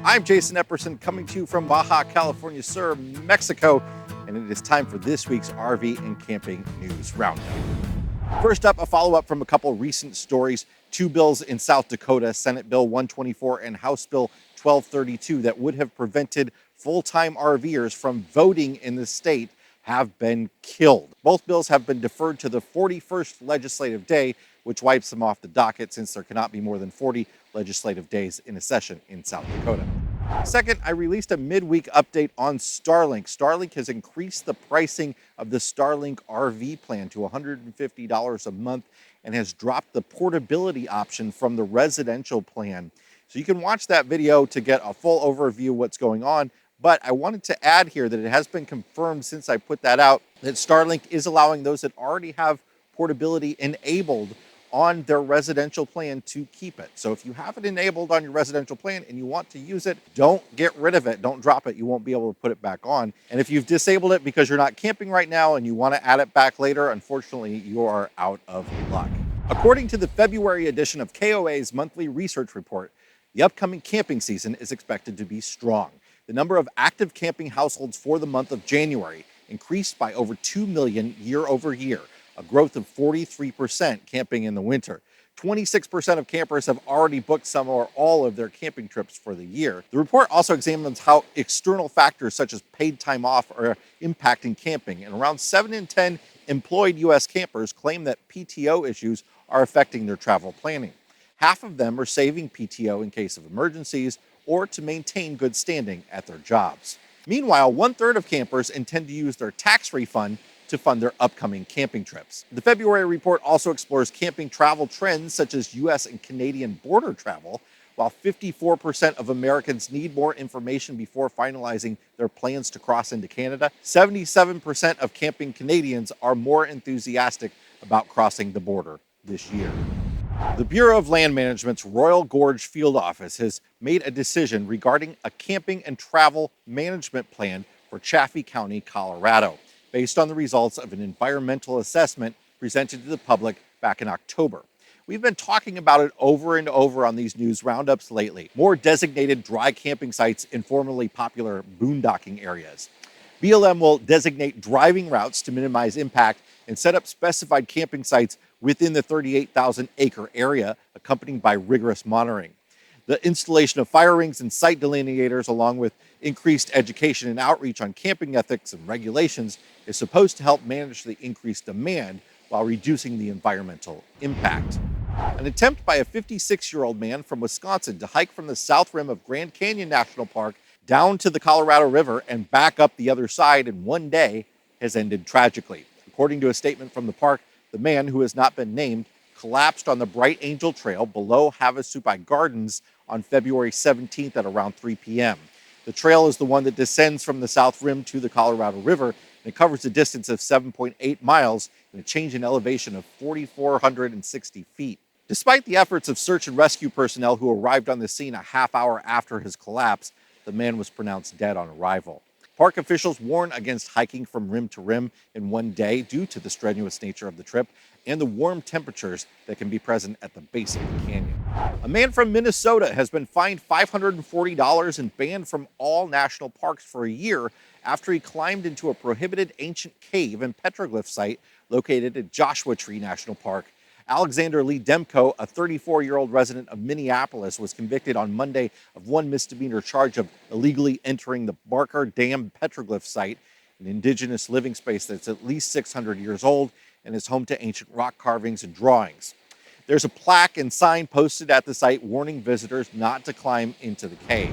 I'm Jason Epperson coming to you from Baja California Sur, Mexico, and it is time for this week's RV and camping news roundup. First up, a follow-up from a couple recent stories. Two bills in South Dakota, Senate Bill 124 and House Bill 1232, that would have prevented full-time RVers from voting in the state have been killed. Both bills have been deferred to the 41st legislative day, which wipes them off the docket since there cannot be more than 40 legislative days in a session in South Dakota. Second, I released a midweek update on Starlink. Starlink has increased the pricing of the Starlink RV plan to $150 a month and has dropped the portability option from the residential plan. So you can watch that video to get a full overview of what's going on. But I wanted to add here that it has been confirmed since I put that out that Starlink is allowing those that already have portability enabled on their residential plan to keep it. So if you have it enabled on your residential plan and you want to use it, don't get rid of it. Don't drop it. You won't be able to put it back on. And if you've disabled it because you're not camping right now and you want to add it back later, unfortunately, you are out of luck. According to the February edition of KOA's monthly research report, the upcoming camping season is expected to be strong. The number of active camping households for the month of January increased by over 2 million year over year, a growth of 43% camping in the winter. 26% of campers have already booked some or all of their camping trips for the year. The report also examines how external factors such as paid time off are impacting camping, and around 7 in 10 employed U.S. campers claim that PTO issues are affecting their travel planning. Half of them are saving PTO in case of emergencies or to maintain good standing at their jobs. Meanwhile, 1/3 of campers intend to use their tax refund to fund their upcoming camping trips. The February report also explores camping travel trends such as U.S. and Canadian border travel. While 54% of Americans need more information before finalizing their plans to cross into Canada, 77% of camping Canadians are more enthusiastic about crossing the border this year. The Bureau of Land Management's Royal Gorge Field Office has made a decision regarding a camping and travel management plan for Chaffee County, Colorado, based on the results of an environmental assessment presented to the public back in October. We've been talking about it over and over on these news roundups lately. More designated dry camping sites in formerly popular boondocking areas. BLM will designate driving routes to minimize impact and set up specified camping sites within the 38,000-acre area, accompanied by rigorous monitoring. The installation of fire rings and site delineators, along with increased education and outreach on camping ethics and regulations, is supposed to help manage the increased demand while reducing the environmental impact. An attempt by a 56-year-old man from Wisconsin to hike from the south rim of Grand Canyon National Park down to the Colorado River and back up the other side in one day has ended tragically. According to a statement from the park, the man, who has not been named, collapsed on the Bright Angel Trail below Havasupai Gardens on February 17th at around 3 p.m. The trail is the one that descends from the South Rim to the Colorado River, and it covers a distance of 7.8 miles and a change in elevation of 4,460 feet. Despite the efforts of search and rescue personnel who arrived on the scene a half hour after his collapse, the man was pronounced dead on arrival. Park officials warn against hiking from rim to rim in one day due to the strenuous nature of the trip and the warm temperatures that can be present at the base of the canyon. A man from Minnesota has been fined $540 and banned from all national parks for a year after he climbed into a prohibited ancient cave and petroglyph site located at Joshua Tree National Park. Alexander Lee Demko, a 34-year-old resident of Minneapolis, was convicted on Monday of one misdemeanor charge of illegally entering the Barker Dam petroglyph site, an indigenous living space that's at least 600 years old and is home to ancient rock carvings and drawings. There's a plaque and sign posted at the site warning visitors not to climb into the cave.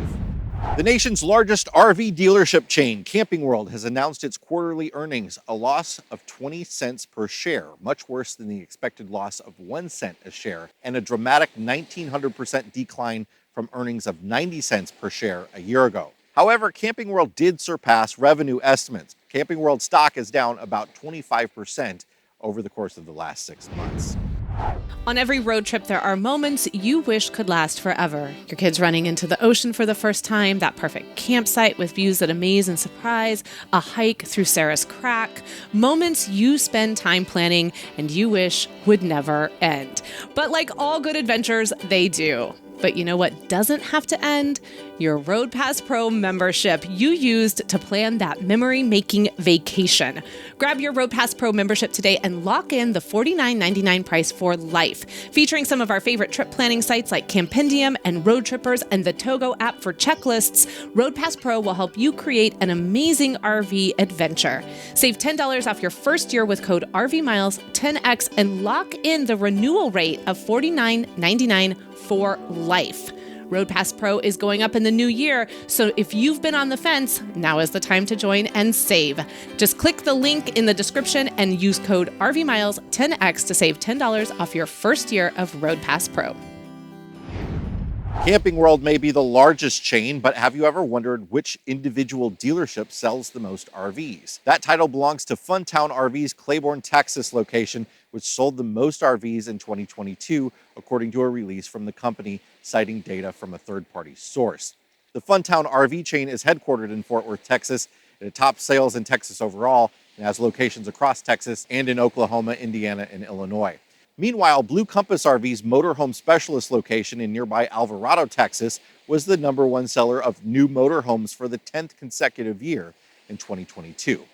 The nation's largest RV dealership chain, Camping World, has announced its quarterly earnings, a loss of 20 cents per share, much worse than the expected loss of 1 cent a share, and a dramatic 1,900% decline from earnings of 90 cents per share a year ago. However, Camping World did surpass revenue estimates. Camping World stock is down about 25% over the course of the last 6 months. On every road trip, there are moments you wish could last forever. Your kids running into the ocean for the first time, that perfect campsite with views that amaze and surprise, a hike through Sarah's Crack, moments you spend time planning and you wish would never end. But like all good adventures, they do. But you know what doesn't have to end? Your Roadpass Pro membership you used to plan that memory-making vacation. Grab your Roadpass Pro membership today and lock in the $49.99 price for life. Featuring some of our favorite trip planning sites like Campendium and Road Trippers and the Togo app for checklists, Roadpass Pro will help you create an amazing RV adventure. Save $10 off your first year with code RVMiles10X and lock in the renewal rate of $49.99 for life. Roadpass Pro is going up in the new year, so if you've been on the fence, now is the time to join and save. Just click the link in the description and use code RVMiles10X to save $10 off your first year of Roadpass Pro. Camping World may be the largest chain, but have you ever wondered which individual dealership sells the most RVs? That title belongs to Funtown RV's Claiborne, Texas location, which sold the most RVs in 2022, according to a release from the company citing data from a third-party source. The Funtown RV chain is headquartered in Fort Worth, Texas. It tops sales in Texas overall and has locations across Texas and in Oklahoma, Indiana, and Illinois. Meanwhile, Blue Compass RV's motorhome specialist location in nearby Alvarado, Texas, was the #1 seller of new motorhomes for the 10th consecutive year in 2022.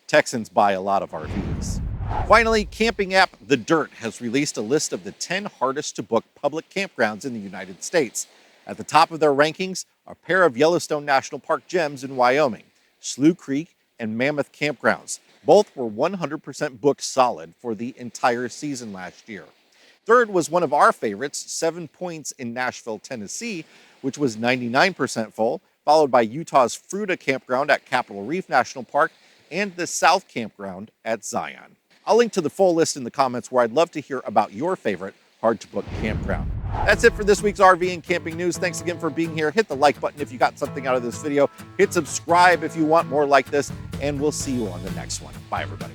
Texans buy a lot of RVs. Finally, camping app The Dirt has released a list of the 10 hardest to book public campgrounds in the United States. At the top of their rankings are a pair of Yellowstone National Park gems in Wyoming, Slough Creek and Mammoth campgrounds. Both were 100% booked solid for the entire season last year. Third was one of our favorites, 7 Points in Nashville, Tennessee, which was 99% full, followed by Utah's Fruita Campground at Capitol Reef National Park and the South Campground at Zion. I'll link to the full list in the comments where I'd love to hear about your favorite hard-to-book campground. That's it for this week's RV and camping news. Thanks again for being here. Hit the like button if you got something out of this video. Hit subscribe if you want more like this, and we'll see you on the next one. Bye, everybody.